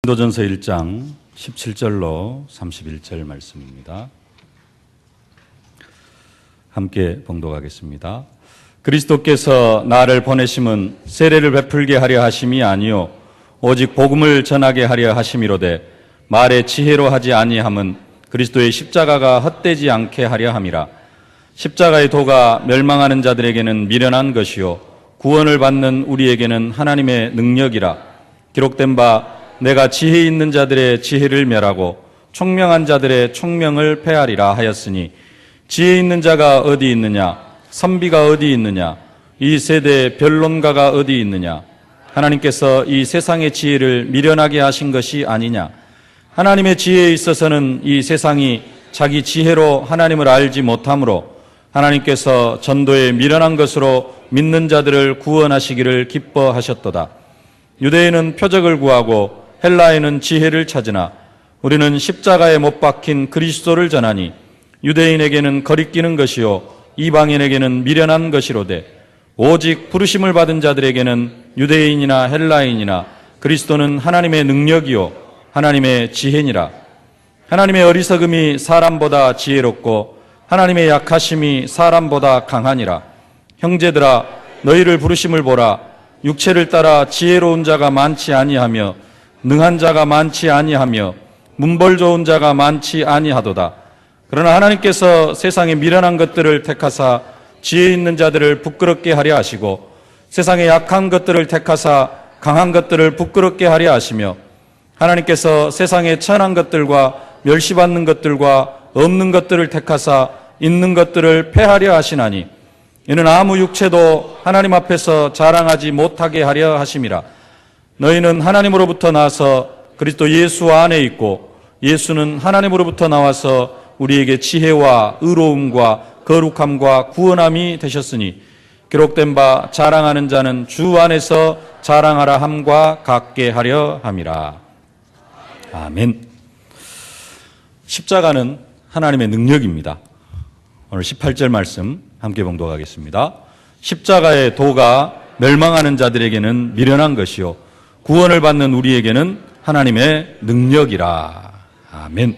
고린도전서 1장 17절로 31절 말씀입니다. 함께 봉독하겠습니다. 그리스도께서 나를 보내심은 세례를 베풀게 하려 하심이 아니요 오직 복음을 전하게 하려 하심이로되 말의 지혜로 하지 아니함은 그리스도의 십자가가 헛되지 않게 하려 함이라. 십자가의 도가 멸망하는 자들에게는 미련한 것이요 구원을 받는 우리에게는 하나님의 능력이라. 기록된 바 내가 지혜 있는 자들의 지혜를 멸하고 총명한 자들의 총명을 패하리라 하였으니 지혜 있는 자가 어디 있느냐? 선비가 어디 있느냐? 이 세대의 변론가가 어디 있느냐? 하나님께서 이 세상의 지혜를 미련하게 하신 것이 아니냐? 하나님의 지혜에 있어서는 이 세상이 자기 지혜로 하나님을 알지 못하므로 하나님께서 전도에 미련한 것으로 믿는 자들을 구원하시기를 기뻐하셨도다. 유대인은 표적을 구하고 헬라인은 지혜를 찾으나 우리는 십자가에 못 박힌 그리스도를 전하니 유대인에게는 거리끼는 것이요 이방인에게는 미련한 것이로되 오직 부르심을 받은 자들에게는 유대인이나 헬라인이나 그리스도는 하나님의 능력이요 하나님의 지혜니라. 하나님의 어리석음이 사람보다 지혜롭고 하나님의 약하심이 사람보다 강하니라. 형제들아 너희를 부르심을 보라. 육체를 따라 지혜로운 자가 많지 아니하며 능한 자가 많지 아니하며 문벌 좋은 자가 많지 아니하도다. 그러나 하나님께서 세상에 미련한 것들을 택하사 지혜 있는 자들을 부끄럽게 하려 하시고 세상에 약한 것들을 택하사 강한 것들을 부끄럽게 하려 하시며 하나님께서 세상에 천한 것들과 멸시받는 것들과 없는 것들을 택하사 있는 것들을 패하려 하시나니 이는 아무 육체도 하나님 앞에서 자랑하지 못하게 하려 하심이라. 너희는 하나님으로부터 나와서 그리스도 예수 안에 있고 예수는 하나님으로부터 나와서 우리에게 지혜와 의로움과 거룩함과 구원함이 되셨으니 기록된 바 자랑하는 자는 주 안에서 자랑하라 함과 같게 하려 함이라. 아멘. 십자가는 하나님의 능력입니다. 오늘 18절 말씀 함께 봉독하겠습니다. 십자가의 도가 멸망하는 자들에게는 미련한 것이요 구원을 받는 우리에게는 하나님의 능력이라. 아멘.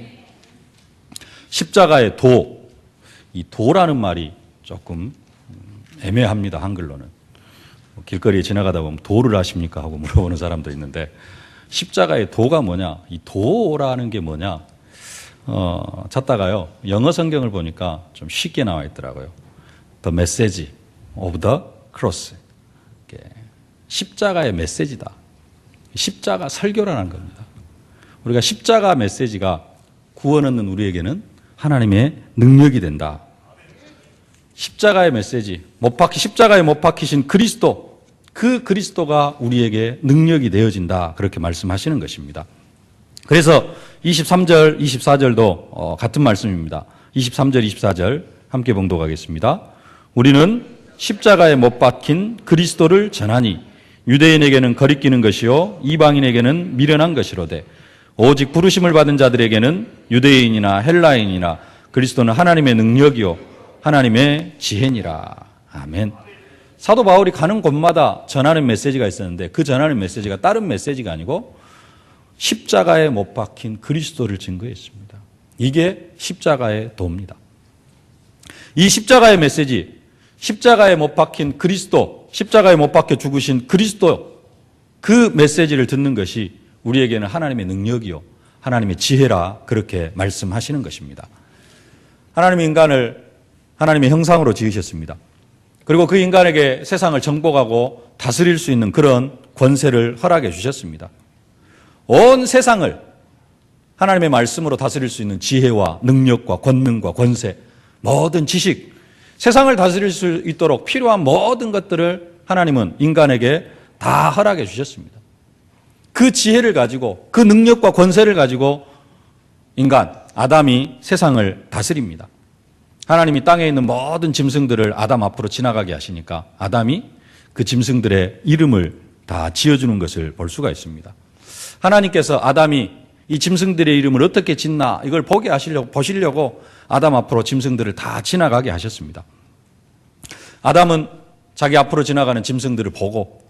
십자가의 도, 이 도라는 말이 조금 애매합니다. 한글로는. 길거리에 지나가다 보면 도를 아십니까? 하고 물어보는 사람도 있는데 십자가의 도가 뭐냐? 이 도라는 게 뭐냐? 찾다가요 영어 성경을 보니까 좀 쉽게 나와 있더라고요. The message of the cross. 십자가의 메시지다. 십자가 설교라는 겁니다. 우리가 십자가 메시지가 구원 얻는 우리에게는 하나님의 능력이 된다. 십자가의 메시지, 십자가에 못 박히신 그리스도, 그 그리스도가 우리에게 능력이 되어진다. 그렇게 말씀하시는 것입니다. 그래서 23절, 24절도 같은 말씀입니다. 23절, 24절 함께 봉독하겠습니다. 우리는 십자가에 못 박힌 그리스도를 전하니 유대인에게는 거리끼는 것이요 이방인에게는 미련한 것이로되 오직 부르심을 받은 자들에게는 유대인이나 헬라인이나 그리스도는 하나님의 능력이요 하나님의 지혜니라. 아멘. 사도 바울이 가는 곳마다 전하는 메시지가 있었는데 그 전하는 메시지가 다른 메시지가 아니고 십자가에 못 박힌 그리스도를 증거했습니다. 이게 십자가의 도입니다. 이 십자가의 메시지, 십자가에 못 박힌 그리스도, 십자가에 못 박혀 죽으신 그리스도, 그 메시지를 듣는 것이 우리에게는 하나님의 능력이요 하나님의 지혜라 그렇게 말씀하시는 것입니다. 하나님이 인간을 하나님의 형상으로 지으셨습니다. 그리고 그 인간에게 세상을 정복하고 다스릴 수 있는 그런 권세를 허락해 주셨습니다. 온 세상을 하나님의 말씀으로 다스릴 수 있는 지혜와 능력과 권능과 권세, 모든 지식, 세상을 다스릴 수 있도록 필요한 모든 것들을 하나님은 인간에게 다 허락해 주셨습니다. 그 지혜를 가지고 그 능력과 권세를 가지고 인간, 아담이 세상을 다스립니다. 하나님이 땅에 있는 모든 짐승들을 아담 앞으로 지나가게 하시니까 아담이 그 짐승들의 이름을 다 지어주는 것을 볼 수가 있습니다. 하나님께서 아담이 이 짐승들의 이름을 어떻게 짓나 이걸 보시려고 아담 앞으로 짐승들을 다 지나가게 하셨습니다. 아담은 자기 앞으로 지나가는 짐승들을 보고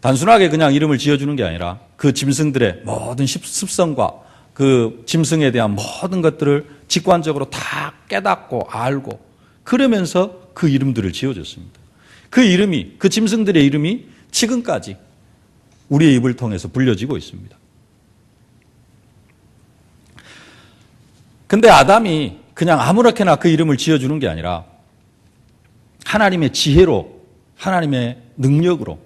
단순하게 그냥 이름을 지어주는 게 아니라 그 짐승들의 모든 습성과 그 짐승에 대한 모든 것들을 직관적으로 다 깨닫고 알고 그러면서 그 이름들을 지어줬습니다. 그 이름이, 그 짐승들의 이름이 지금까지 우리의 입을 통해서 불려지고 있습니다. 근데 아담이 그냥 아무렇게나 그 이름을 지어주는 게 아니라 하나님의 지혜로, 하나님의 능력으로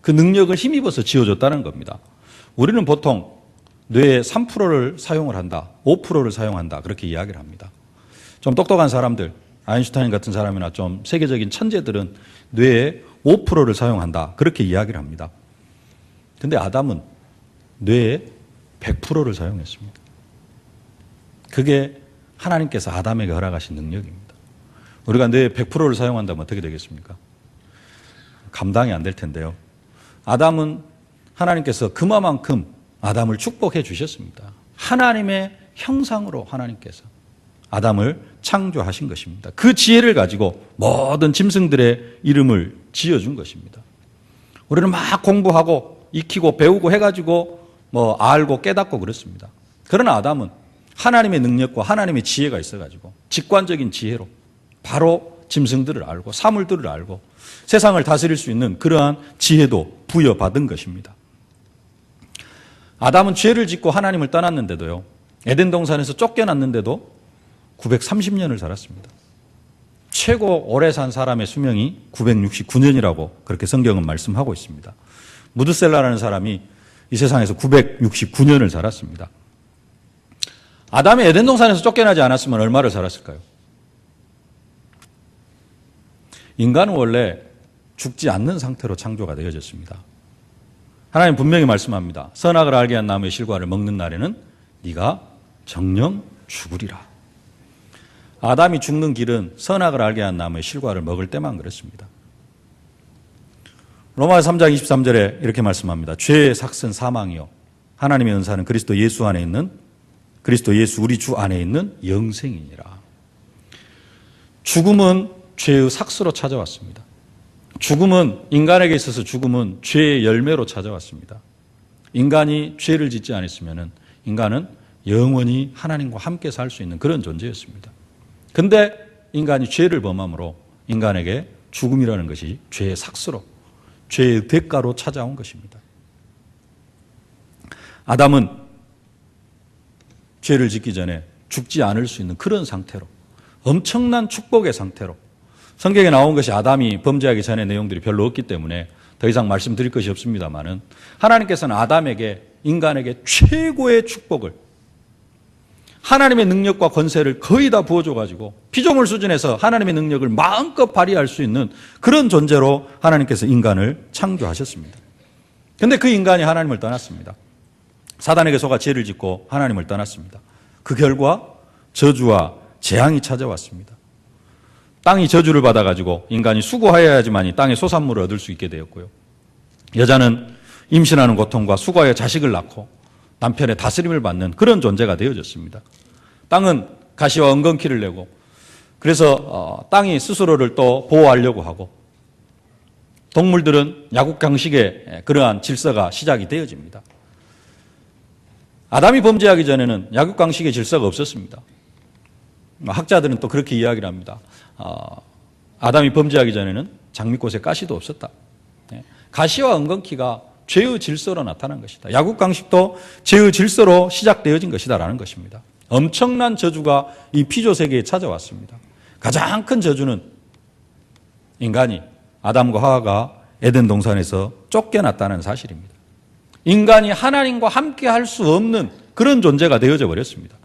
그 능력을 힘입어서 지어줬다는 겁니다. 우리는 보통 뇌의 3%를 사용을 한다, 5%를 사용한다 그렇게 이야기를 합니다. 좀 똑똑한 사람들, 아인슈타인 같은 사람이나 좀 세계적인 천재들은 뇌의 5%를 사용한다 그렇게 이야기를 합니다. 근데 아담은 뇌의 100%를 사용했습니다. 그게 하나님께서 아담에게 허락하신 능력입니다. 우리가 뇌의 100%를 사용한다면 어떻게 되겠습니까? 감당이 안 될 텐데요. 아담은 하나님께서 그만큼 아담을 축복해 주셨습니다. 하나님의 형상으로 하나님께서 아담을 창조하신 것입니다. 그 지혜를 가지고 모든 짐승들의 이름을 지어준 것입니다. 우리는 막 공부하고 익히고 배우고 해가지고 알고 깨닫고 그렇습니다. 그러나 아담은 하나님의 능력과 하나님의 지혜가 있어가지고 직관적인 지혜로 바로 짐승들을 알고 사물들을 알고 세상을 다스릴 수 있는 그러한 지혜도 부여받은 것입니다. 아담은 죄를 짓고 하나님을 떠났는데도요, 에덴 동산에서 쫓겨났는데도 930년을 살았습니다. 최고 오래 산 사람의 수명이 969년이라고 그렇게 성경은 말씀하고 있습니다. 무드셀라라는 사람이 이 세상에서 969년을 살았습니다. 아담이 에덴 동산에서 쫓겨나지 않았으면 얼마를 살았을까요? 인간은 원래 죽지 않는 상태로 창조가 되어졌습니다. 하나님 분명히 말씀합니다. 선악을 알게 한 나무의 실과를 먹는 날에는 네가 정령 죽으리라. 아담이 죽는 길은 선악을 알게 한 나무의 실과를 먹을 때만 그랬습니다. 로마서 3장 23절에 이렇게 말씀합니다. 죄의 삭은 사망이요 하나님의 은사는 그리스도 예수 안에 있는 그리스도 예수 우리 주 안에 있는 영생이니라. 죽음은 죄의 삭스로 찾아왔습니다. 죽음은 인간에게 있어서 죽음은 죄의 열매로 찾아왔습니다. 인간이 죄를 짓지 않았으면 인간은 영원히 하나님과 함께 살 수 있는 그런 존재였습니다. 그런데 인간이 죄를 범함으로 인간에게 죽음이라는 것이 죄의 삭스로 죄의 대가로 찾아온 것입니다. 아담은 죄를 짓기 전에 죽지 않을 수 있는 그런 상태로 엄청난 축복의 상태로 성경에 나온 것이 아담이 범죄하기 전의 내용들이 별로 없기 때문에 더 이상 말씀드릴 것이 없습니다만은 하나님께서는 아담에게 인간에게 최고의 축복을 하나님의 능력과 권세를 거의 다 부어줘가지고 피조물 수준에서 하나님의 능력을 마음껏 발휘할 수 있는 그런 존재로 하나님께서 인간을 창조하셨습니다. 그런데 그 인간이 하나님을 떠났습니다. 사단에게 속아 죄를 짓고 하나님을 떠났습니다. 그 결과 저주와 재앙이 찾아왔습니다. 땅이 저주를 받아가지고 인간이 수고하여야지만이 땅의 소산물을 얻을 수 있게 되었고요. 여자는 임신하는 고통과 수고하여 자식을 낳고 남편의 다스림을 받는 그런 존재가 되어졌습니다. 땅은 가시와 엉겅퀴를 내고 그래서 땅이 스스로를 또 보호하려고 하고 동물들은 야국강식의 그러한 질서가 시작이 되어집니다. 아담이 범죄하기 전에는 야국강식의 질서가 없었습니다. 학자들은 또 그렇게 이야기를 합니다. 아담이 범죄하기 전에는 장미꽃에 가시도 없었다. 가시와 엉겅퀴가 죄의 질서로 나타난 것이다. 야국강식도 죄의 질서로 시작되어진 것이다라는 것입니다. 엄청난 저주가 이 피조세계에 찾아왔습니다. 가장 큰 저주는 인간이 아담과 하와가 에덴 동산에서 쫓겨났다는 사실입니다. 인간이 하나님과 함께 할 수 없는 그런 존재가 되어져 버렸습니다.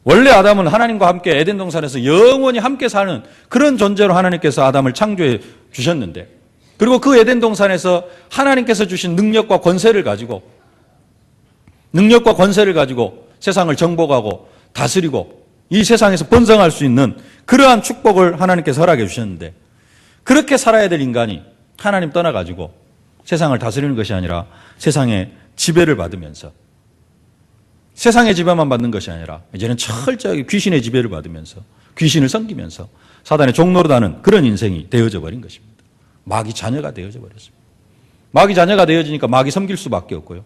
원래 아담은 하나님과 함께 에덴 동산에서 영원히 함께 사는 그런 존재로 하나님께서 아담을 창조해 주셨는데 그리고 그 에덴 동산에서 하나님께서 주신 능력과 권세를 가지고 세상을 정복하고 다스리고 이 세상에서 번성할 수 있는 그러한 축복을 하나님께서 허락해 주셨는데 그렇게 살아야 될 인간이 하나님 떠나가지고 세상을 다스리는 것이 아니라 세상의 지배를 받으면서 세상의 지배만 받는 것이 아니라 이제는 철저하게 귀신의 지배를 받으면서 귀신을 섬기면서 사단의 종노릇하는 그런 인생이 되어져 버린 것입니다. 마귀 자녀가 되어져 버렸습니다. 마귀 자녀가 되어지니까 마귀 섬길 수밖에 없고요.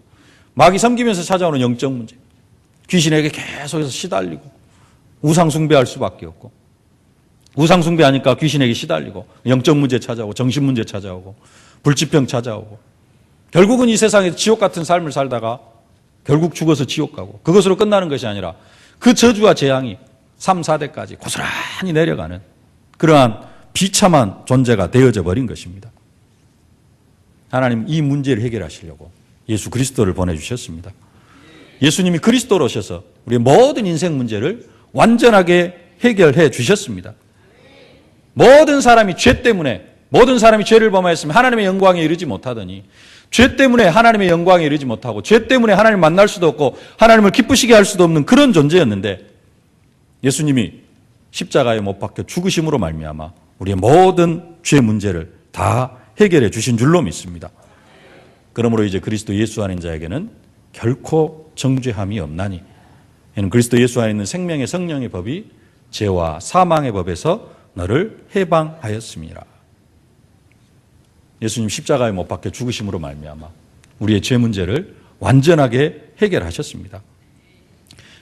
마귀 섬기면서 찾아오는 영적 문제. 귀신에게 계속해서 시달리고 우상 숭배할 수밖에 없고, 우상 숭배하니까 귀신에게 시달리고 영적 문제 찾아오고 정신 문제 찾아오고 불치병 찾아오고, 결국은 이 세상에서 지옥 같은 삶을 살다가 결국 죽어서 지옥 가고, 그것으로 끝나는 것이 아니라 그 저주와 재앙이 3, 4대까지 고스란히 내려가는 그러한 비참한 존재가 되어져 버린 것입니다. 하나님 이 문제를 해결하시려고 예수 그리스도를 보내주셨습니다. 예수님이 그리스도로 오셔서 우리의 모든 인생 문제를 완전하게 해결해 주셨습니다. 모든 사람이 죄 때문에, 모든 사람이 죄를 범하였으면 하나님의 영광에 이르지 못하더니, 죄 때문에 하나님의 영광에 이르지 못하고 죄 때문에 하나님을 만날 수도 없고 하나님을 기쁘시게 할 수도 없는 그런 존재였는데, 예수님이 십자가에 못 박혀 죽으심으로 말미암아 우리의 모든 죄 문제를 다 해결해 주신 줄로 믿습니다. 그러므로 이제 그리스도 예수 안에 있는 자에게는 결코 정죄함이 없나니, 이는 그리스도 예수 안에 있는 생명의 성령의 법이 죄와 사망의 법에서 너를 해방하였음이라. 예수님 십자가에 못 박혀 죽으심으로 말미암아 우리의 죄 문제를 완전하게 해결하셨습니다.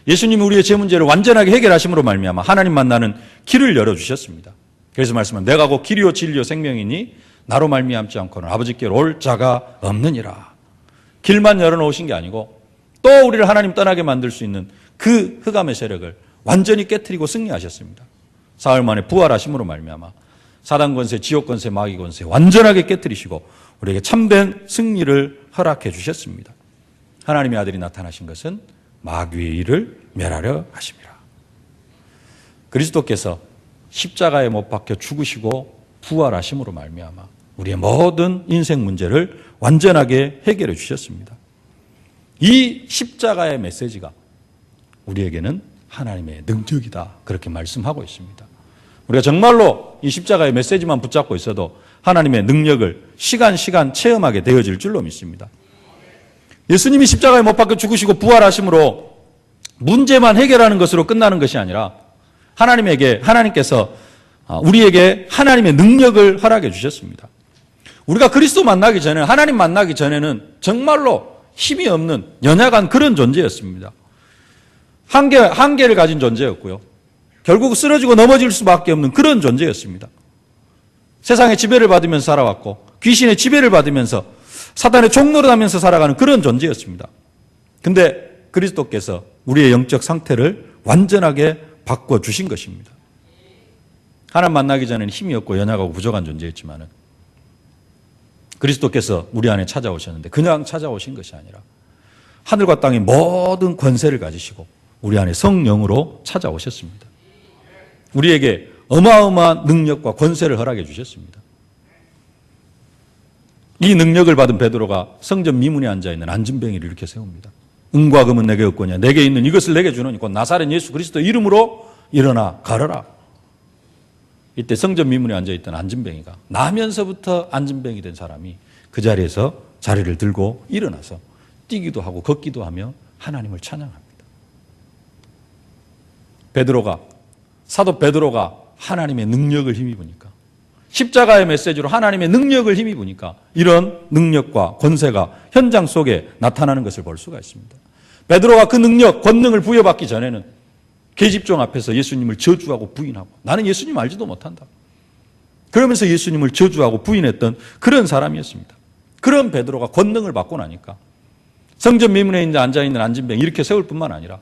예수님이 우리의 죄 문제를 완전하게 해결하심으로 말미암아 하나님 만나는 길을 열어주셨습니다. 그래서 말씀은 내가 곧 길이요 진리요 생명이니 나로 말미암지 않고는 아버지께로 올 자가 없느니라. 길만 열어놓으신 게 아니고 또 우리를 하나님 떠나게 만들 수 있는 그 흑암의 세력을 완전히 깨트리고 승리하셨습니다. 사흘 만에 부활하심으로 말미암아 사단 권세, 지옥 권세, 마귀 권세 완전하게 깨트리시고 우리에게 참된 승리를 허락해 주셨습니다. 하나님의 아들이 나타나신 것은 마귀의 일을 멸하려 하심이라. 그리스도께서 십자가에 못 박혀 죽으시고 부활하심으로 말미암아 우리의 모든 인생 문제를 완전하게 해결해 주셨습니다. 이 십자가의 메시지가 우리에게는 하나님의 능력이다, 그렇게 말씀하고 있습니다. 우리가 정말로 이 십자가의 메시지만 붙잡고 있어도 하나님의 능력을 시간 체험하게 되어질 줄로 믿습니다. 예수님이 십자가에 못 박혀 죽으시고 부활하심으로 문제만 해결하는 것으로 끝나는 것이 아니라 하나님께서 우리에게 하나님의 능력을 허락해 주셨습니다. 우리가 그리스도 만나기 전에, 하나님 만나기 전에는 정말로 힘이 없는 연약한 그런 존재였습니다. 한계를 가진 존재였고요. 결국 쓰러지고 넘어질 수밖에 없는 그런 존재였습니다. 세상의 지배를 받으면서 살아왔고 귀신의 지배를 받으면서 사단의 종노릇하면서 살아가는 그런 존재였습니다. 근데 그리스도께서 우리의 영적 상태를 완전하게 바꿔주신 것입니다. 하나님 만나기 전에는 힘이 없고 연약하고 부족한 존재였지만 그리스도께서 우리 안에 찾아오셨는데 그냥 찾아오신 것이 아니라 하늘과 땅의 모든 권세를 가지시고 우리 안에 성령으로 찾아오셨습니다. 우리에게 어마어마한 능력과 권세를 허락해 주셨습니다. 이 능력을 받은 베드로가 성전 미문에 앉아있는 안진뱅이를 이렇게 세웁니다. 은과 금은 내게 없거냐, 내게 있는 이것을 내게 주노니 곧 나사렛 예수 그리스도 이름으로 일어나 걸어라. 이때 성전 미문에 앉아있던 안진뱅이가 나면서부터 안진뱅이 된 사람이 그 자리에서 자리를 들고 일어나서 뛰기도 하고 걷기도 하며 하나님을 찬양합니다. 사도 베드로가 하나님의 능력을 힘입으니까, 십자가의 메시지로 하나님의 능력을 힘입으니까 이런 능력과 권세가 현장 속에 나타나는 것을 볼 수가 있습니다. 베드로가 그 능력, 권능을 부여받기 전에는 계집종 앞에서 예수님을 저주하고 부인하고 나는 예수님 알지도 못한다, 그러면서 예수님을 저주하고 부인했던 그런 사람이었습니다. 그런 베드로가 권능을 받고 나니까 성전 미문에 앉아있는 안진뱅이 이렇게 세울 뿐만 아니라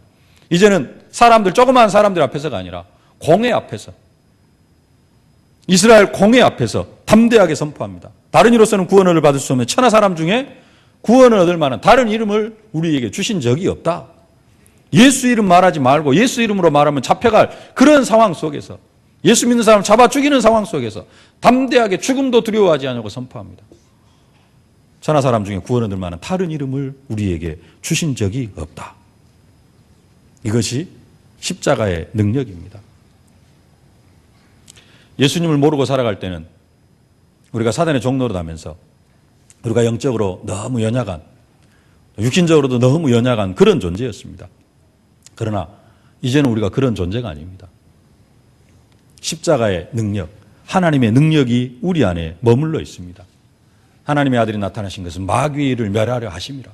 이제는 조그마한 사람들 앞에서가 아니라 공회 앞에서, 이스라엘 공회 앞에서 담대하게 선포합니다. 다른 이로서는 구원을 받을 수 없는 천하 사람 중에 구원을 얻을 만한 다른 이름을 우리에게 주신 적이 없다. 예수 이름 말하지 말고 예수 이름으로 말하면 잡혀갈 그런 상황 속에서, 예수 믿는 사람을 잡아 죽이는 상황 속에서 담대하게 죽음도 두려워하지 않냐고 선포합니다. 천하 사람 중에 구원 얻을 만한 다른 이름을 우리에게 주신 적이 없다. 이것이 십자가의 능력입니다. 예수님을 모르고 살아갈 때는 우리가 사단의 종노릇 하면서 우리가 영적으로 너무 연약한, 육신적으로도 너무 연약한 그런 존재였습니다. 그러나 이제는 우리가 그런 존재가 아닙니다. 십자가의 능력, 하나님의 능력이 우리 안에 머물러 있습니다. 하나님의 아들이 나타나신 것은 마귀를 멸하려 하심이라.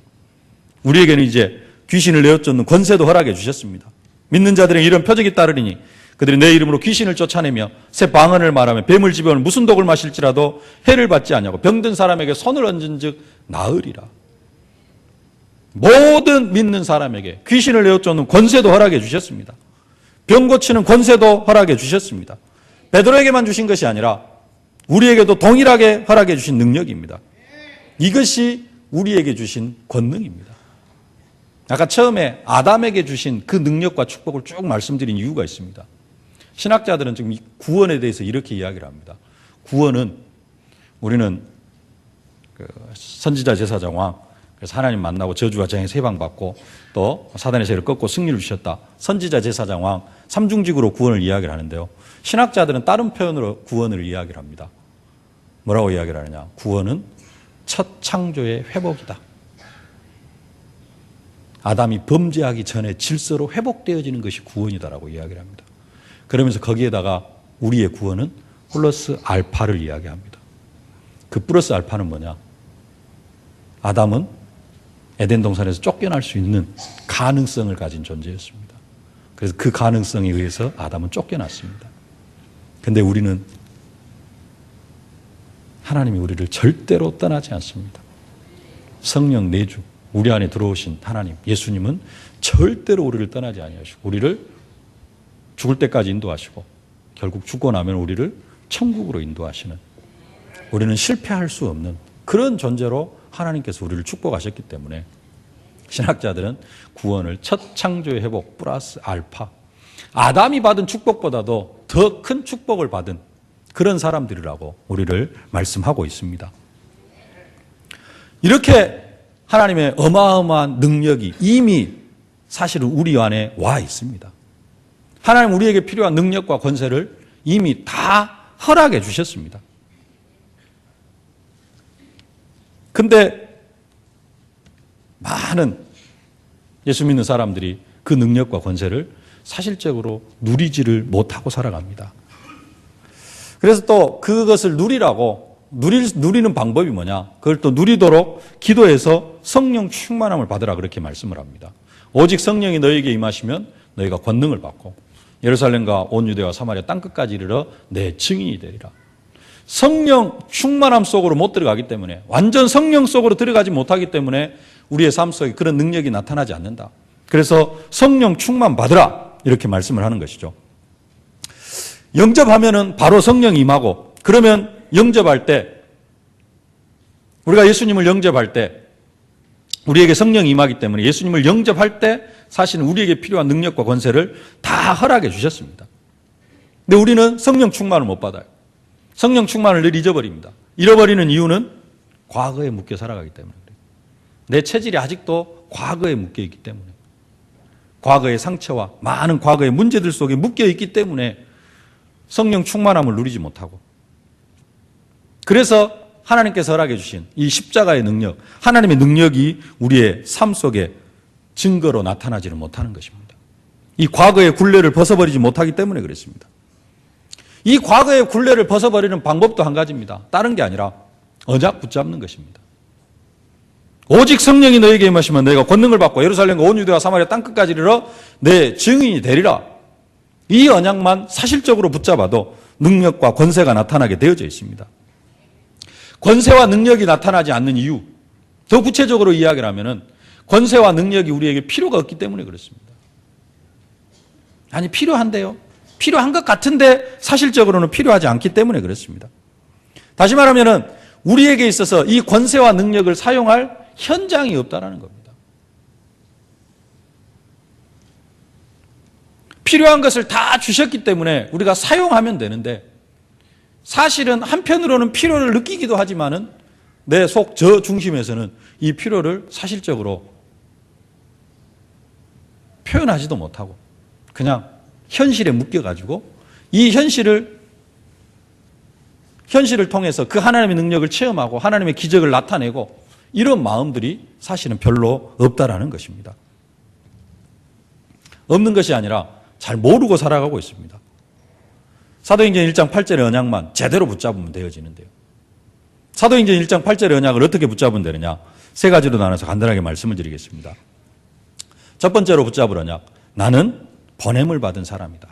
우리에게는 이제 귀신을 내어쫓는 권세도 허락해 주셨습니다. 믿는 자들은 이런 표적이 따르리니 그들이 내 이름으로 귀신을 쫓아내며 새 방언을 말하며 뱀을 집어오는 무슨 독을 마실지라도 해를 받지 아니하고 병든 사람에게 손을 얹은 즉 나으리라. 모든 믿는 사람에게 귀신을 내어쫓는 권세도 허락해 주셨습니다. 병 고치는 권세도 허락해 주셨습니다. 베드로에게만 주신 것이 아니라 우리에게도 동일하게 허락해 주신 능력입니다. 이것이 우리에게 주신 권능입니다. 아까 처음에 아담에게 주신 그 능력과 축복을 쭉 말씀드린 이유가 있습니다. 신학자들은 지금 이 구원에 대해서 이렇게 이야기를 합니다. 구원은 우리는 선지자 제사장 왕, 그래서 하나님 만나고 저주와 재앙에서 해방받고 또 사단의 세를 꺾고 승리를 주셨다. 선지자 제사장 왕, 삼중직으로 구원을 이야기를 하는데요. 신학자들은 다른 표현으로 구원을 이야기를 합니다. 뭐라고 이야기를 하느냐. 구원은 첫 창조의 회복이다. 아담이 범죄하기 전에 질서로 회복되어지는 것이 구원이다라고 이야기를 합니다. 그러면서 거기에다가 우리의 구원은 플러스 알파를 이야기합니다. 그 플러스 알파는 뭐냐? 아담은 에덴 동산에서 쫓겨날 수 있는 가능성을 가진 존재였습니다. 그래서 그 가능성에 의해서 아담은 쫓겨났습니다. 근데 우리는 하나님이 우리를 절대로 떠나지 않습니다. 성령 내주, 우리 안에 들어오신 하나님, 예수님은 절대로 우리를 떠나지 아니하시고 우리를 죽을 때까지 인도하시고 결국 죽고 나면 우리를 천국으로 인도하시는, 우리는 실패할 수 없는 그런 존재로 하나님께서 우리를 축복하셨기 때문에 신학자들은 구원을 첫 창조의 회복 플러스 알파, 아담이 받은 축복보다도 더 큰 축복을 받은 그런 사람들이라고 우리를 말씀하고 있습니다. 이렇게 하나님의 어마어마한 능력이 이미 사실은 우리 안에 와 있습니다. 하나님 우리에게 필요한 능력과 권세를 이미 다 허락해 주셨습니다. 근데 많은 예수 믿는 사람들이 그 능력과 권세를 사실적으로 누리지를 못하고 살아갑니다. 그래서 또 그것을 누리는 방법이 뭐냐? 그걸 또 누리도록 기도해서 성령 충만함을 받으라 그렇게 말씀을 합니다. 오직 성령이 너에게 임하시면 너희가 권능을 받고 예루살렘과 온 유대와 사마리아 땅끝까지 이르러 내 증인이 되리라. 성령 충만함 속으로 못 들어가기 때문에, 완전 성령 속으로 들어가지 못하기 때문에 우리의 삶 속에 그런 능력이 나타나지 않는다. 그래서 성령 충만 받으라 이렇게 말씀을 하는 것이죠. 영접하면은 바로 성령이 임하고, 그러면 영접할 때, 우리가 예수님을 영접할 때 우리에게 성령이 임하기 때문에 예수님을 영접할 때 사실은 우리에게 필요한 능력과 권세를 다 허락해 주셨습니다. 근데 우리는 성령 충만을 못 받아요. 성령 충만을 늘 잊어버립니다. 잃어버리는 이유는 과거에 묶여 살아가기 때문에 그래요. 내 체질이 아직도 과거에 묶여 있기 때문에, 과거의 상처와 많은 과거의 문제들 속에 묶여 있기 때문에 성령 충만함을 누리지 못하고, 그래서 하나님께서 허락해 주신 이 십자가의 능력, 하나님의 능력이 우리의 삶 속에 증거로 나타나지는 못하는 것입니다. 이 과거의 굴레를 벗어버리지 못하기 때문에 그렇습니다. 이 과거의 굴레를 벗어버리는 방법도 한 가지입니다. 다른 게 아니라 언약 붙잡는 것입니다. 오직 성령이 너에게 임하시면 너희가 권능을 받고 예루살렘과 온 유대와 사마리아 땅끝까지 이르러 내 증인이 되리라. 이 언약만 사실적으로 붙잡아도 능력과 권세가 나타나게 되어져 있습니다. 권세와 능력이 나타나지 않는 이유, 더 구체적으로 이야기를 하면은 권세와 능력이 우리에게 필요가 없기 때문에 그렇습니다. 아니, 필요한데요. 필요한 것 같은데 사실적으로는 필요하지 않기 때문에 그렇습니다. 다시 말하면은 우리에게 있어서 이 권세와 능력을 사용할 현장이 없다라는 겁니다. 필요한 것을 다 주셨기 때문에 우리가 사용하면 되는데, 사실은 한편으로는 필요를 느끼기도 하지만은 내 속 저 중심에서는 이 필요를 사실적으로 표현하지도 못하고 그냥 현실에 묶여가지고 이 현실을 통해서 그 하나님의 능력을 체험하고 하나님의 기적을 나타내고 이런 마음들이 사실은 별로 없다라는 것입니다. 없는 것이 아니라 잘 모르고 살아가고 있습니다. 사도행전 1장 8절의 언약만 제대로 붙잡으면 되어지는데요. 사도행전 1장 8절의 언약을 어떻게 붙잡으면 되느냐? 세 가지로 나눠서 간단하게 말씀을 드리겠습니다. 첫 번째로 붙잡을 언약, 나는 보냄을 받은 사람이다.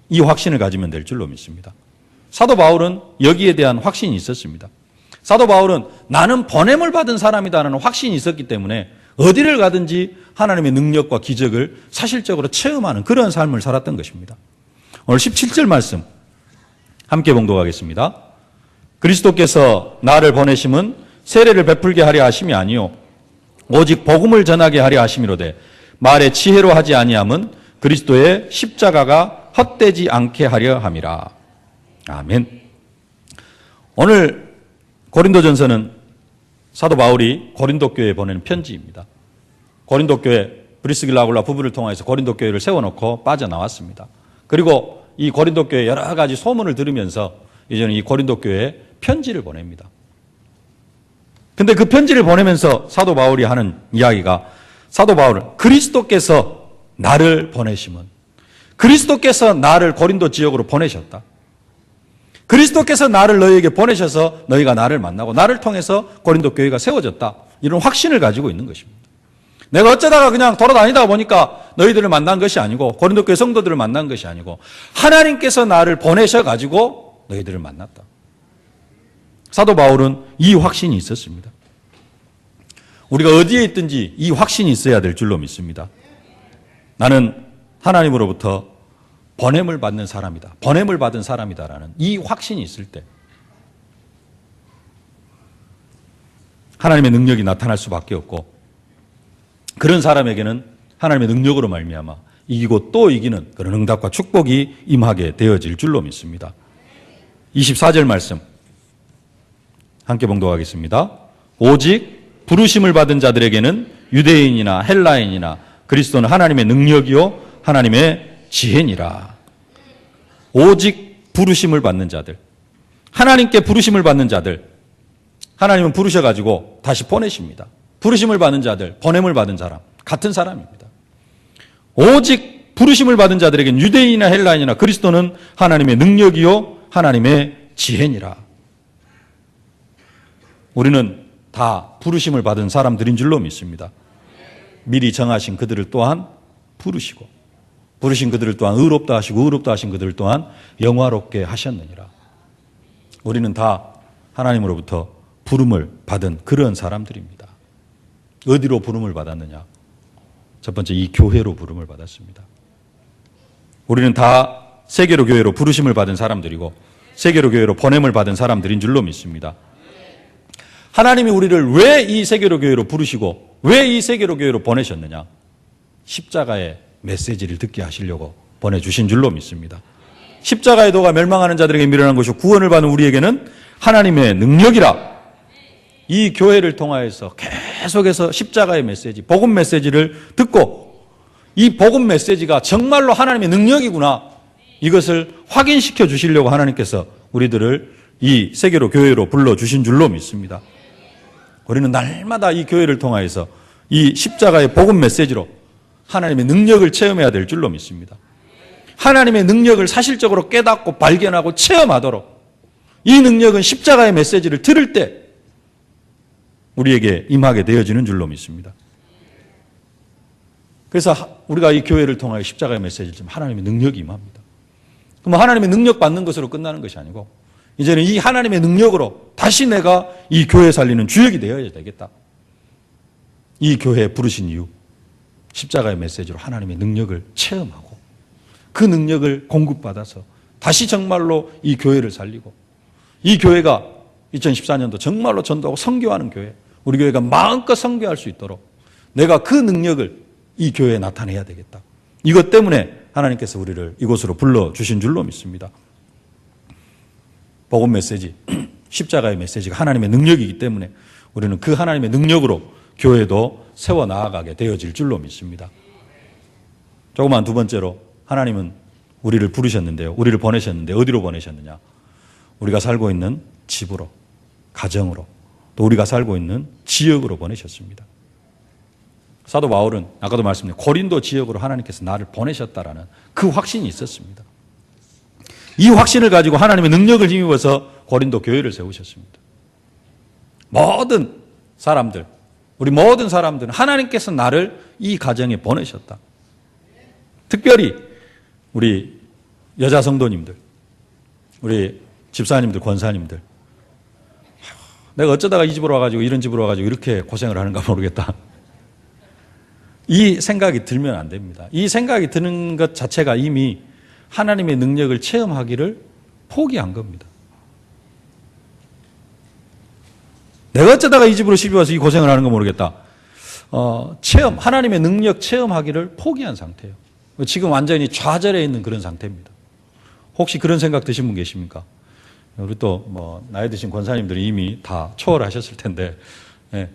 이 확신을 가지면 될 줄로 믿습니다. 사도 바울은 여기에 대한 확신이 있었습니다. 사도 바울은 나는 보냄을 받은 사람이다라는 확신이 있었기 때문에 어디를 가든지 하나님의 능력과 기적을 사실적으로 체험하는 그런 삶을 살았던 것입니다. 오늘 17절 말씀 함께 봉독하겠습니다. 그리스도께서 나를 보내심은 세례를 베풀게 하려 하심이 아니요 오직 복음을 전하게 하려 하심이로되 말의 지혜로 하지 아니함은 그리스도의 십자가가 헛되지 않게 하려 함이라. 아멘. 오늘 고린도전서는 사도 바울이 고린도 교회에 보내는 편지입니다. 고린도 교회 브리스길라 아굴라 부부를 통해서 고린도 교회를 세워놓고 빠져나왔습니다. 그리고 이 고린도 교회 여러 가지 소문을 들으면서 이제는 이 고린도 교회에 편지를 보냅니다. 근데 그 편지를 보내면서 사도 바울이 하는 이야기가 사도 바울은 그리스도께서 나를 보내심은 그리스도께서 나를 고린도 지역으로 보내셨다. 그리스도께서 나를 너희에게 보내셔서 너희가 나를 만나고 나를 통해서 고린도 교회가 세워졌다. 이런 확신을 가지고 있는 것입니다. 내가 어쩌다가 그냥 돌아다니다 보니까 너희들을 만난 것이 아니고 고린도 교회 성도들을 만난 것이 아니고 하나님께서 나를 보내셔가지고 너희들을 만났다. 사도 바울은 이 확신이 있었습니다. 우리가 어디에 있든지 이 확신이 있어야 될 줄로 믿습니다. 나는 하나님으로부터 보냄을 받는 사람이다. 보냄을 받은 사람이다라는 이 확신이 있을 때 하나님의 능력이 나타날 수밖에 없고 그런 사람에게는 하나님의 능력으로 말미암아 이기고 또 이기는 그런 응답과 축복이 임하게 되어질 줄로 믿습니다. 24절 말씀 함께 봉독하겠습니다. 오직 부르심을 받은 자들에게는 유대인이나 헬라인이나 그리스도는 하나님의 능력이요 하나님의 지혜니라. 오직 부르심을 받는 자들, 하나님께 부르심을 받는 자들, 하나님은 부르셔가지고 다시 보내십니다. 부르심을 받은 자들, 보냄을 받은 사람, 같은 사람입니다. 오직 부르심을 받은 자들에게는 유대인이나 헬라인이나 그리스도는 하나님의 능력이요 하나님의 지혜니라. 우리는 다 부르심을 받은 사람들인 줄로 믿습니다. 미리 정하신 그들을 또한 부르시고 부르신 그들을 또한 의롭다 하시고 의롭다 하신 그들을 또한 영화롭게 하셨느니라. 우리는 다 하나님으로부터 부름을 받은 그런 사람들입니다. 어디로 부름을 받았느냐? 첫 번째 이 교회로 부름을 받았습니다. 우리는 다 세계로 교회로 부르심을 받은 사람들이고 세계로 교회로 보냄을 받은 사람들인 줄로 믿습니다. 하나님이 우리를 왜 이 세계로 교회로 부르시고 왜 이 세계로 교회로 보내셨느냐? 십자가의 메시지를 듣게 하시려고 보내주신 줄로 믿습니다. 십자가의 도가 멸망하는 자들에게 미련한 것이고 구원을 받는 우리에게는 하나님의 능력이라. 이 교회를 통하여서 계속해서 십자가의 메시지, 복음 메시지를 듣고 이 복음 메시지가 정말로 하나님의 능력이구나 이것을 확인시켜 주시려고 하나님께서 우리들을 이 세계로 교회로 불러주신 줄로 믿습니다. 우리는 날마다 이 교회를 통하여서 이 십자가의 복음 메시지로 하나님의 능력을 체험해야 될 줄로 믿습니다. 하나님의 능력을 사실적으로 깨닫고 발견하고 체험하도록 이 능력은 십자가의 메시지를 들을 때 우리에게 임하게 되어지는 줄로 믿습니다. 그래서 우리가 이 교회를 통하여 십자가의 메시지를 지금 하나님의 능력이 임합니다. 그럼 하나님의 능력 받는 것으로 끝나는 것이 아니고 이제는 이 하나님의 능력으로 다시 내가 이 교회 살리는 주역이 되어야 되겠다. 이 교회에 부르신 이유 십자가의 메시지로 하나님의 능력을 체험하고 그 능력을 공급받아서 다시 정말로 이 교회를 살리고 이 교회가 2014년도 정말로 전도하고 선교하는 교회, 우리 교회가 마음껏 선교할 수 있도록 내가 그 능력을 이 교회에 나타내야 되겠다. 이것 때문에 하나님께서 우리를 이곳으로 불러주신 줄로 믿습니다. 복음 메시지, 십자가의 메시지가 하나님의 능력이기 때문에 우리는 그 하나님의 능력으로 교회도 세워나가게 되어질 줄로 믿습니다. 조그만 두 번째로 하나님은 우리를 부르셨는데요. 우리를 보내셨는데 어디로 보내셨느냐? 우리가 살고 있는 집으로, 가정으로, 또 우리가 살고 있는 지역으로 보내셨습니다. 사도 바울은 아까도 말씀드린 고린도 지역으로 하나님께서 나를 보내셨다라는 그 확신이 있었습니다. 이 확신을 가지고 하나님의 능력을 힘입어서 고린도 교회를 세우셨습니다. 모든 사람들, 우리 모든 사람들은 하나님께서 나를 이 가정에 보내셨다. 특별히 우리 여자 성도님들, 우리 집사님들, 권사님들, 내가 어쩌다가 이 집으로 와가지고 이런 집으로 와가지고 이렇게 고생을 하는가 모르겠다. 이 생각이 들면 안 됩니다. 이 생각이 드는 것 자체가 이미 하나님의 능력을 체험하기를 포기한 겁니다. 내가 어쩌다가 이 집으로 시집 와서 이 고생을 하는 거 모르겠다. 하나님의 능력 체험하기를 포기한 상태예요. 지금 완전히 좌절해 있는 그런 상태입니다. 혹시 그런 생각 드신 분 계십니까? 우리 또 나이 드신 권사님들이 이미 다 초월하셨을 텐데, 예.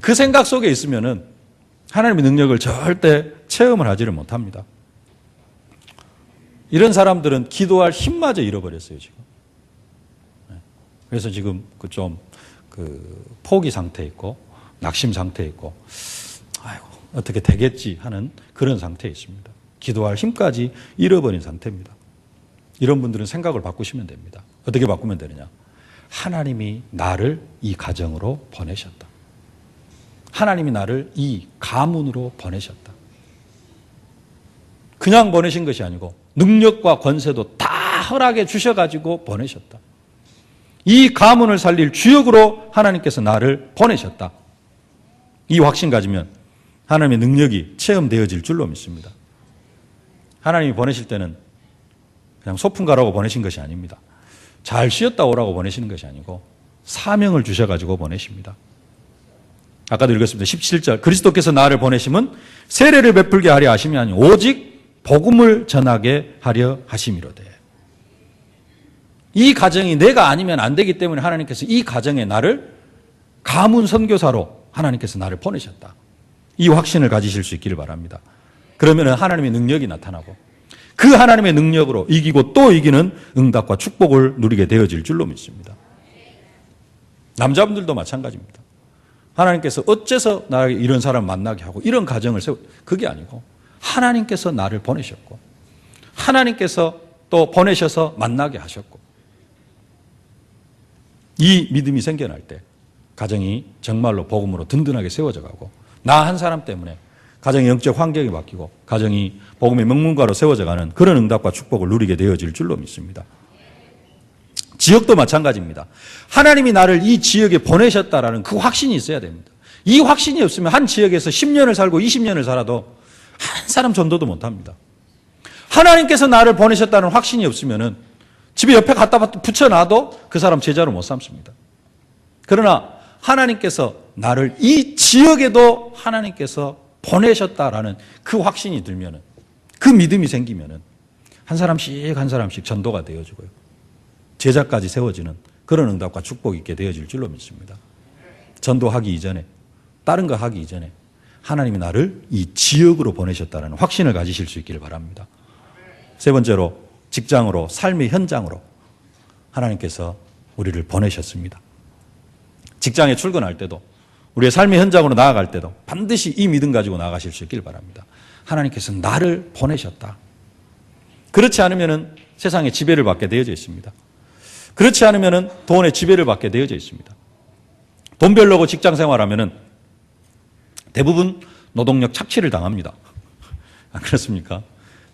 그 생각 속에 있으면은 하나님의 능력을 절대 체험을 하지를 못합니다. 이런 사람들은 기도할 힘마저 잃어버렸어요, 지금. 예. 그래서 지금 포기 상태에 있고, 낙심 상태에 있고, 아이고, 어떻게 되겠지 하는 그런 상태에 있습니다. 기도할 힘까지 잃어버린 상태입니다. 이런 분들은 생각을 바꾸시면 됩니다. 어떻게 바꾸면 되느냐? 하나님이 나를 이 가정으로 보내셨다. 하나님이 나를 이 가문으로 보내셨다. 그냥 보내신 것이 아니고 능력과 권세도 다 허락해 주셔가지고 보내셨다. 이 가문을 살릴 주역으로 하나님께서 나를 보내셨다. 이 확신 가지면 하나님의 능력이 체험되어질 줄로 믿습니다. 하나님이 보내실 때는 그냥 소풍 가라고 보내신 것이 아닙니다. 잘 쉬었다 오라고 보내시는 것이 아니고 사명을 주셔가지고 보내십니다. 아까도 읽었습니다. 17절 그리스도께서 나를 보내심은 세례를 베풀게 하려 하심이 아니요 오직 복음을 전하게 하려 하심이로되. 이 가정이 내가 아니면 안 되기 때문에 하나님께서 이 가정에 나를 가문 선교사로 하나님께서 나를 보내셨다. 이 확신을 가지실 수 있기를 바랍니다. 그러면 하나님의 능력이 나타나고 그 하나님의 능력으로 이기고 또 이기는 응답과 축복을 누리게 되어질 줄로 믿습니다. 남자분들도 마찬가지입니다. 하나님께서 어째서 나에게 이런 사람을 만나게 하고 이런 가정을 그게 아니고 하나님께서 나를 보내셨고 하나님께서 또 보내셔서 만나게 하셨고 이 믿음이 생겨날 때 가정이 정말로 복음으로 든든하게 세워져 가고 나 한 사람 때문에 가정의 영적 환경이 바뀌고 가정이 복음의 명문가로 세워져 가는 그런 응답과 축복을 누리게 되어질 줄로 믿습니다. 지역도 마찬가지입니다. 하나님이 나를 이 지역에 보내셨다라는 그 확신이 있어야 됩니다. 이 확신이 없으면 한 지역에서 10년을 살고 20년을 살아도 한 사람 전도도 못합니다. 하나님께서 나를 보내셨다는 확신이 없으면 집에 옆에 갖다 붙여놔도 그 사람 제자로 못 삼습니다. 그러나 하나님께서 나를 이 지역에도 하나님께서 보내셨다라는 그 확신이 들면은 그 믿음이 생기면은 한 사람씩 전도가 되어지고요. 제자까지 세워지는 그런 응답과 축복이 있게 되어질 줄로 믿습니다. 전도하기 이전에 다른 거 하기 이전에 하나님이 나를 이 지역으로 보내셨다는 확신을 가지실 수 있기를 바랍니다. 세 번째로 직장으로 삶의 현장으로 하나님께서 우리를 보내셨습니다. 직장에 출근할 때도 우리의 삶의 현장으로 나아갈 때도 반드시 이 믿음 가지고 나아가실 수 있기를 바랍니다. 하나님께서 나를 보내셨다. 그렇지 않으면 세상에 지배를 받게 되어져 있습니다. 그렇지 않으면 돈의 지배를 받게 되어져 있습니다. 돈 벌려고 직장 생활하면 대부분 노동력 착취를 당합니다. 안 그렇습니까?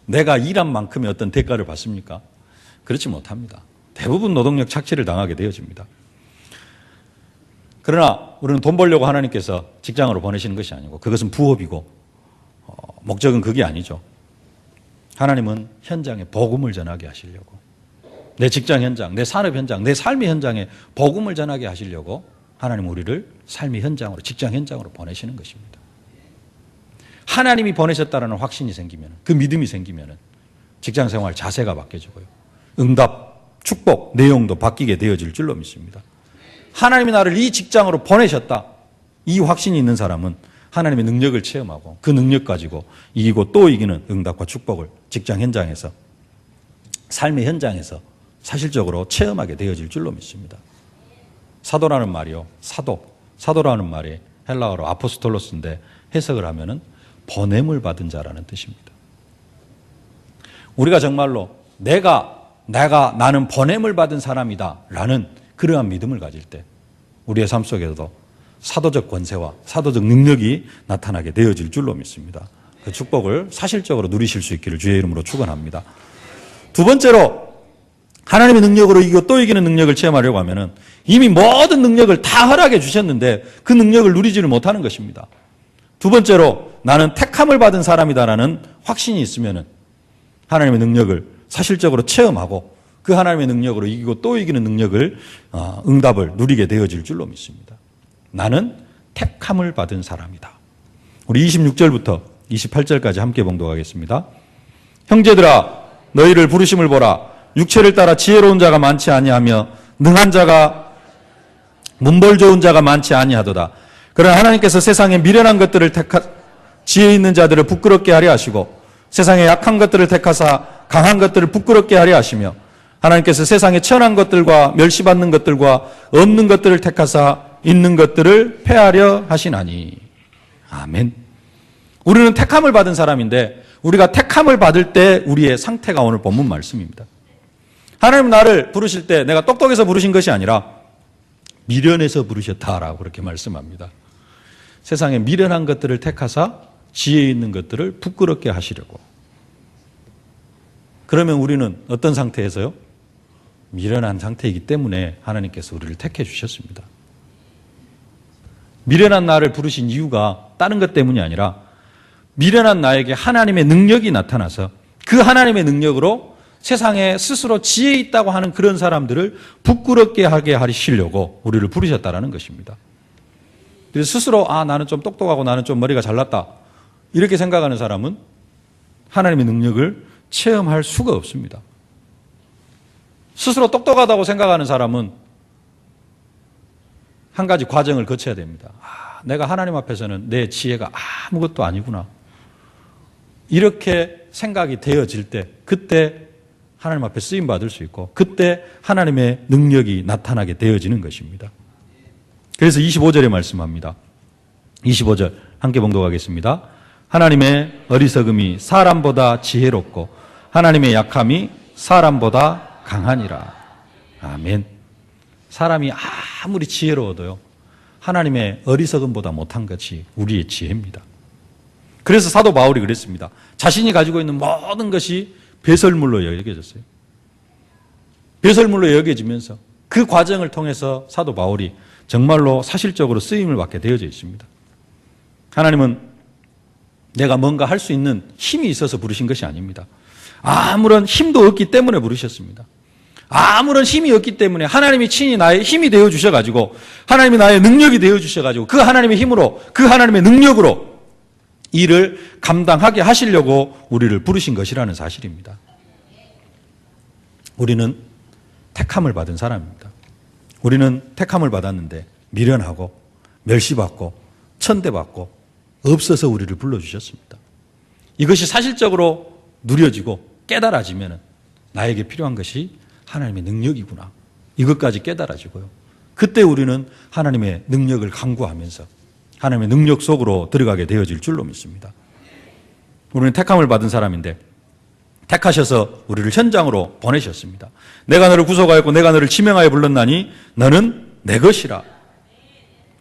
내가 일한 만큼의 어떤 대가를 받습니까? 그렇지 못합니다. 대부분 노동력 착취를 당하게 되어집니다. 그러나 우리는 돈 벌려고 하나님께서 직장으로 보내시는 것이 아니고 그것은 부업이고 목적은 그게 아니죠. 하나님은 현장에 복음을 전하게 하시려고 내 직장 현장, 내 산업 현장, 내 삶의 현장에 복음을 전하게 하시려고 하나님 우리를 삶의 현장으로 직장 현장으로 보내시는 것입니다. 하나님이 보내셨다는 확신이 생기면 그 믿음이 생기면 직장 생활 자세가 바뀌어지고요. 응답, 축복, 내용도 바뀌게 되어질 줄로 믿습니다. 하나님이 나를 이 직장으로 보내셨다. 이 확신이 있는 사람은 하나님의 능력을 체험하고 그 능력 가지고 이기고 또 이기는 응답과 축복을 직장 현장에서 삶의 현장에서 사실적으로 체험하게 되어질 줄로 믿습니다. 사도라는 말이요. 사도라는 말이 헬라어로 아포스톨로스인데 해석을 하면은 보냄을 받은 자라는 뜻입니다. 우리가 정말로 나는 보냄을 받은 사람이다 라는 그러한 믿음을 가질 때 우리의 삶 속에서도 사도적 권세와 사도적 능력이 나타나게 되어질 줄로 믿습니다. 그 축복을 사실적으로 누리실 수 있기를 주의 이름으로 축원합니다. 두 번째로 하나님의 능력으로 이기고 또 이기는 능력을 체험하려고 하면은 이미 모든 능력을 다 허락해 주셨는데 그 능력을 누리지를 못하는 것입니다. 두 번째로 나는 택함을 받은 사람이다라는 확신이 있으면은 하나님의 능력을 사실적으로 체험하고 그 하나님의 능력으로 이기고 또 이기는 능력을 응답을 누리게 되어질 줄로 믿습니다. 나는 택함을 받은 사람이다. 우리 26절부터 28절까지 함께 봉독하겠습니다. 형제들아 너희를 부르심을 보라. 육체를 따라 지혜로운 자가 많지 아니하며 능한 자가 문벌 좋은 자가 많지 아니하도다. 그러나 하나님께서 세상에 미련한 것들을 지혜 있는 자들을 부끄럽게 하려 하시고 세상에 약한 것들을 택하사 강한 것들을 부끄럽게 하려 하시며 하나님께서 세상에 천한 것들과 멸시받는 것들과 없는 것들을 택하사 있는 것들을 폐하려 하시나니. 아멘. 우리는 택함을 받은 사람인데 우리가 택함을 받을 때 우리의 상태가 오늘 본문 말씀입니다. 하나님 나를 부르실 때 내가 똑똑해서 부르신 것이 아니라 미련해서 부르셨다라고 그렇게 말씀합니다. 세상에 미련한 것들을 택하사 지혜 있는 것들을 부끄럽게 하시려고. 그러면 우리는 어떤 상태에서요? 미련한 상태이기 때문에 하나님께서 우리를 택해 주셨습니다. 미련한 나를 부르신 이유가 다른 것 때문이 아니라 미련한 나에게 하나님의 능력이 나타나서 그 하나님의 능력으로 세상에 스스로 지혜 있다고 하는 그런 사람들을 부끄럽게 하게 하시려고 우리를 부르셨다라는 것입니다. 그래서 스스로 나는 좀 똑똑하고 나는 좀 머리가 잘났다 이렇게 생각하는 사람은 하나님의 능력을 체험할 수가 없습니다. 스스로 똑똑하다고 생각하는 사람은 한 가지 과정을 거쳐야 됩니다. 내가 하나님 앞에서는 내 지혜가 아무것도 아니구나. 이렇게 생각이 되어질 때 그때 하나님 앞에 쓰임 받을 수 있고 그때 하나님의 능력이 나타나게 되어지는 것입니다. 그래서 25절에 말씀합니다. 25절 함께 봉독하겠습니다. 하나님의 어리석음이 사람보다 지혜롭고 하나님의 약함이 사람보다 강하니라. 아멘. 사람이 아무리 지혜로워도요 하나님의 어리석음보다 못한 것이 우리의 지혜입니다. 그래서 사도 바울이 그랬습니다. 자신이 가지고 있는 모든 것이 배설물로 여겨졌어요. 배설물로 여겨지면서 그 과정을 통해서 사도 바울이 정말로 사실적으로 쓰임을 받게 되어져 있습니다. 하나님은 내가 뭔가 할 수 있는 힘이 있어서 부르신 것이 아닙니다. 아무런 힘도 없기 때문에 부르셨습니다. 아무런 힘이 없기 때문에 하나님이 친히 나의 힘이 되어 주셔가지고 하나님이 나의 능력이 되어 주셔가지고 그 하나님의 힘으로 그 하나님의 능력으로 일을 감당하게 하시려고 우리를 부르신 것이라는 사실입니다. 우리는 택함을 받은 사람입니다. 우리는 택함을 받았는데 미련하고 멸시받고 천대받고 없어서 우리를 불러주셨습니다. 이것이 사실적으로 누려지고 깨달아지면 나에게 필요한 것이 하나님의 능력이구나. 이것까지 깨달아지고요. 그때 우리는 하나님의 능력을 간구하면서 하나님의 능력 속으로 들어가게 되어질 줄로 믿습니다. 우리는 택함을 받은 사람인데 택하셔서 우리를 현장으로 보내셨습니다. 내가 너를 구속하였고 내가 너를 지명하여 불렀나니 너는 내 것이라.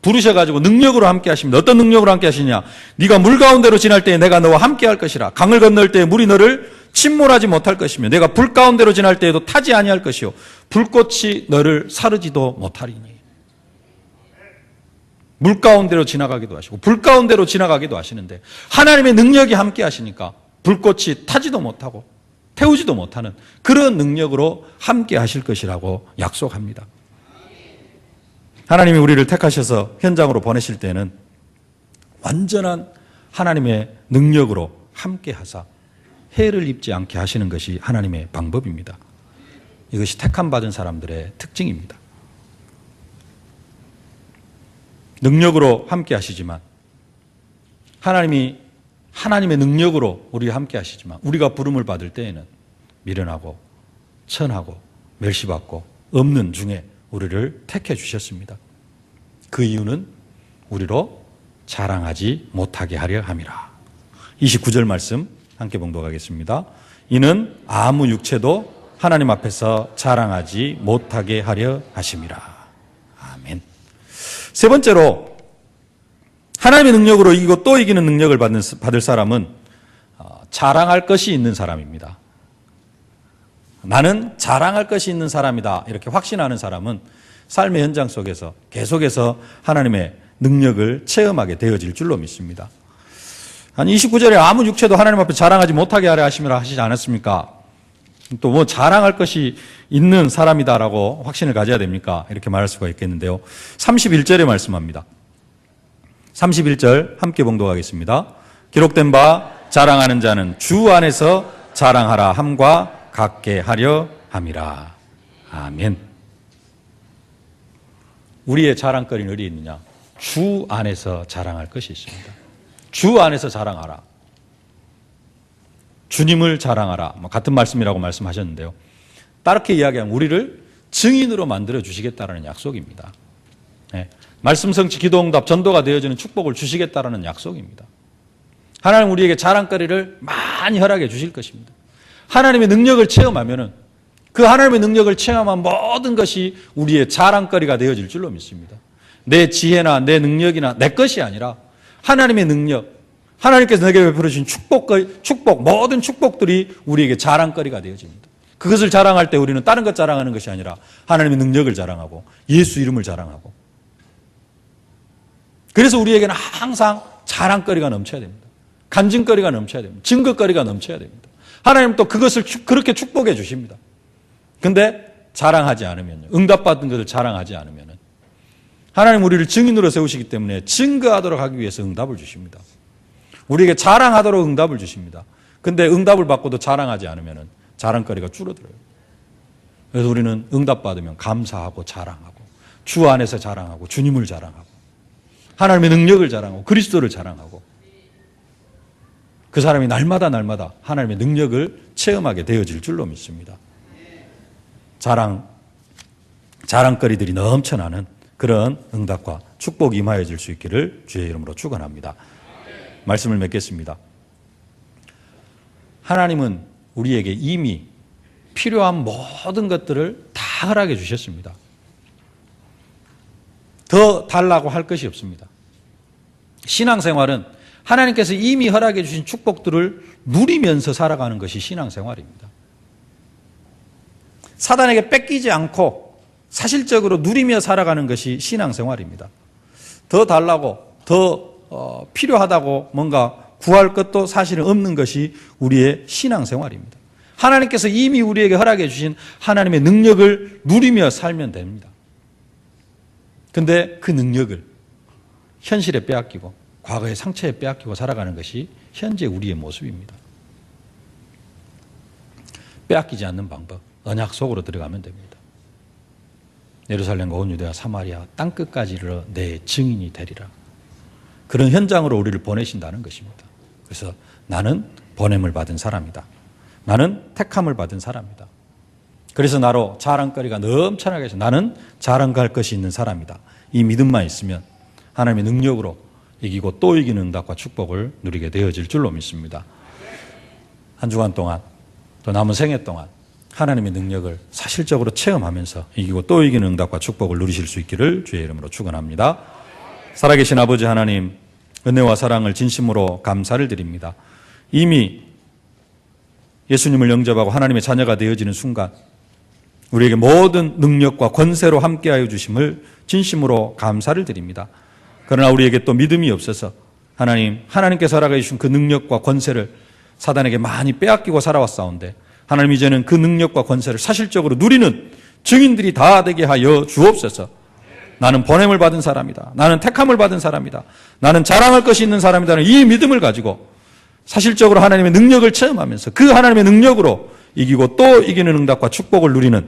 부르셔가지고 능력으로 함께 하십니다. 어떤 능력으로 함께 하시냐? 네가 물 가운데로 지날 때에 내가 너와 함께 할 것이라. 강을 건널 때에 물이 너를 침몰하지 못할 것이며 내가 불 가운데로 지날 때에도 타지 아니할 것이요 불꽃이 너를 사르지도 못하리니. 물 가운데로 지나가기도 하시고 불 가운데로 지나가기도 하시는데 하나님의 능력이 함께 하시니까 불꽃이 타지도 못하고 태우지도 못하는 그런 능력으로 함께 하실 것이라고 약속합니다. 하나님이 우리를 택하셔서 현장으로 보내실 때는 완전한 하나님의 능력으로 함께 하사 해를 입지 않게 하시는 것이 하나님의 방법입니다. 이것이 택함 받은 사람들의 특징입니다. 능력으로 함께 하시지만 하나님이 하나님의 능력으로 우리와 함께 하시지만 우리가 부름을 받을 때에는 미련하고 천하고 멸시받고 없는 중에 우리를 택해 주셨습니다. 그 이유는 우리로 자랑하지 못하게 하려 함이라. 29절 말씀 함께 봉독하겠습니다. 이는 아무 육체도 하나님 앞에서 자랑하지 못하게 하려 하심이라. 아멘. 세 번째로 하나님의 능력으로 이기고 또 이기는 능력을 받을 사람은 자랑할 것이 있는 사람입니다. 나는 자랑할 것이 있는 사람이다 이렇게 확신하는 사람은 삶의 현장 속에서 계속해서 하나님의 능력을 체험하게 되어질 줄로 믿습니다. 한 29절에 아무 육체도 하나님 앞에 자랑하지 못하게 하려 하심이라 하시지 않았습니까? 또 뭐 자랑할 것이 있는 사람이다라고 확신을 가져야 됩니까? 이렇게 말할 수가 있겠는데요. 31절에 말씀합니다. 31절 함께 봉독하겠습니다. 기록된 바 자랑하는 자는 주 안에서 자랑하라 함과 같게 하려 함이라. 아멘. 우리의 자랑거리는 어디 있느냐? 주 안에서 자랑할 것이 있습니다. 주 안에서 자랑하라. 주님을 자랑하라. 같은 말씀이라고 말씀하셨는데요. 다르게 이야기하면 우리를 증인으로 만들어 주시겠다라는 약속입니다. 네. 말씀 성취 기도응답 전도가 되어지는 축복을 주시겠다라는 약속입니다. 하나님 우리에게 자랑거리를 많이 허락해 주실 것입니다. 하나님의 능력을 체험하면은 그 하나님의 능력을 체험한 모든 것이 우리의 자랑거리가 되어질 줄로 믿습니다. 내 지혜나 내 능력이나 내 것이 아니라 하나님의 능력, 하나님께서 내게 베풀어 주신 축복, 모든 축복들이 우리에게 자랑거리가 되어집니다. 그것을 자랑할 때 우리는 다른 것 자랑하는 것이 아니라 하나님의 능력을 자랑하고 예수 이름을 자랑하고, 그래서 우리에게는 항상 자랑거리가 넘쳐야 됩니다. 간증거리가 넘쳐야 됩니다. 증거거리가 넘쳐야 됩니다. 하나님 또 그것을 그렇게 축복해 주십니다. 근데 자랑하지 않으면요, 응답받은 것을 자랑하지 않으면은 하나님 우리를 증인으로 세우시기 때문에 증거하도록 하기 위해서 응답을 주십니다. 우리에게 자랑하도록 응답을 주십니다. 근데 응답을 받고도 자랑하지 않으면은 자랑거리가 줄어들어요. 그래서 우리는 응답받으면 감사하고 자랑하고, 주 안에서 자랑하고, 주님을 자랑하고, 하나님의 능력을 자랑하고, 그리스도를 자랑하고, 그 사람이 날마다 하나님의 능력을 체험하게 되어질 줄로 믿습니다. 자랑거리들이 넘쳐나는 그런 응답과 축복이 임하여질 수 있기를 주의 이름으로 축원합니다. 말씀을 맺겠습니다. 하나님은 우리에게 이미 필요한 모든 것들을 다 허락해 주셨습니다. 더 달라고 할 것이 없습니다. 신앙생활은 하나님께서 이미 허락해 주신 축복들을 누리면서 살아가는 것이 신앙생활입니다. 사단에게 뺏기지 않고 사실적으로 누리며 살아가는 것이 신앙생활입니다. 더 달라고, 더 필요하다고 뭔가 구할 것도 사실은 없는 것이 우리의 신앙생활입니다. 하나님께서 이미 우리에게 허락해 주신 하나님의 능력을 누리며 살면 됩니다. 근데 그 능력을 현실에 빼앗기고 과거의 상처에 빼앗기고 살아가는 것이 현재 우리의 모습입니다. 빼앗기지 않는 방법, 언약 속으로 들어가면 됩니다. 예루살렘과 온 유대와 사마리아 땅끝까지 이르러 내 증인이 되리라. 그런 현장으로 우리를 보내신다는 것입니다. 그래서 나는 보냄을 받은 사람이다. 나는 택함을 받은 사람이다. 그래서 나로 자랑거리가 넘쳐나게 해서 나는 자랑할 것이 있는 사람이다. 이 믿음만 있으면 하나님의 능력으로 이기고 또 이기는 응답과 축복을 누리게 되어질 줄로 믿습니다. 한 주간 동안 또 남은 생애 동안 하나님의 능력을 사실적으로 체험하면서 이기고 또 이기는 응답과 축복을 누리실 수 있기를 주의 이름으로 축원합니다. 살아계신 아버지 하나님, 은혜와 사랑을 진심으로 감사를 드립니다. 이미 예수님을 영접하고 하나님의 자녀가 되어지는 순간 우리에게 모든 능력과 권세로 함께하여 주심을 진심으로 감사를 드립니다. 그러나 우리에게 또 믿음이 없어서 하나님께서 허락해 주신 그 능력과 권세를 사단에게 많이 빼앗기고 살아왔사온데, 하나님 이제는 그 능력과 권세를 사실적으로 누리는 증인들이 다 되게 하여 주옵소서. 나는 보냄을 받은 사람이다. 나는 택함을 받은 사람이다. 나는 자랑할 것이 있는 사람이다는 이 믿음을 가지고 사실적으로 하나님의 능력을 체험하면서 그 하나님의 능력으로 이기고 또 이기는 응답과 축복을 누리는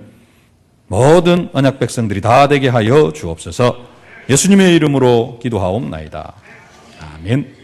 모든 언약 백성들이 다 되게 하여 주옵소서. 예수님의 이름으로 기도하옵나이다. 아멘.